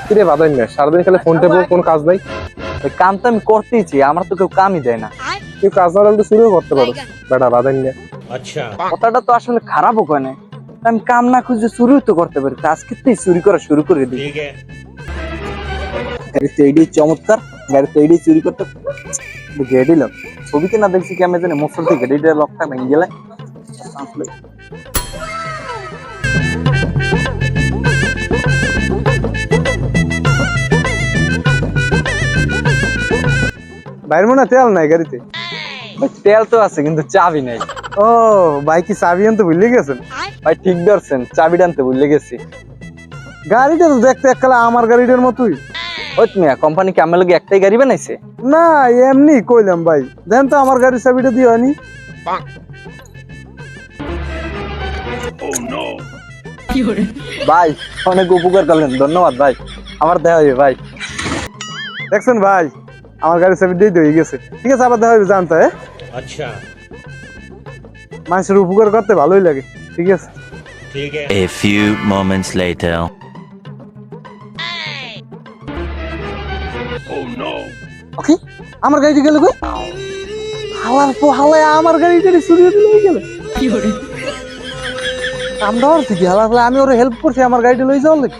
কিরে বাদাই না সারাদিন খালি ফোন টেপো, কোনো কাজ নাই? কাম তো আমি করতেইছি, আমার তো কেউ কামই দেয় না। তুই কাজ না লাগলে শুরুও করতে পারো বেটা বাদাই না। কথাটা তো আসলে খারাপও কয় না, আমি কাম না খুঁজে চুরিও তো করতে পারি, তো আজকে তুই চুরি করা শুরু করে দিই। গাড়িতে এইটাই চমৎকার, গাড়িতে এইটাই চুরি করতে গেড়ে দিলাম। ছবিতে না দেখছি কি আমি জানি মোটর থেকে গেড়ে লকটা ভেঙে গেলে বাইরে মনে হয় তেল নাই গাড়িতে। তেল তো আছে কিন্তু চাবি নাই। ও ভাই কি চাবি আনতে ভুলে গেছেন? ভাই ঠিক ধরছেন, চাবি আনতে ভুলে গেছি। গাড়িটা তো দেখতে এককালে আমার গাড়িটার মতোই। ওই তুমি কোম্পানি কি আমার লগে একটাই গাড়ি বানাইছে? না এমনি কইলাম ভাই, দেন তো আমার গাড়ির চাবিটা দিয়ে আনি। ভাই অনেক উপকার করলেন, ধন্যবাদ ভাই, আমার দেখা হবে ভাই। দেখছেন ভাই আমার গাড়ির চাবি দিয়ে হয়ে গেছে। ঠিক আছে আবার দেখা হবে, জানতে। হ্যাঁ अच्छा মানুষের উপকার করতে ভালোই লাগে। ঠিক আছে ठीक है। A few moments later. ওকে আমার গাড়িতে গেল কই? হালার পো হালায় আমার গাড়িটা চুরি হয়ে গেল। কি করে কামটা হচ্ছে কি হালা, আমি ওরে হেল্প করছি আমার গাড়িটা লই যাওয়ার লাগে।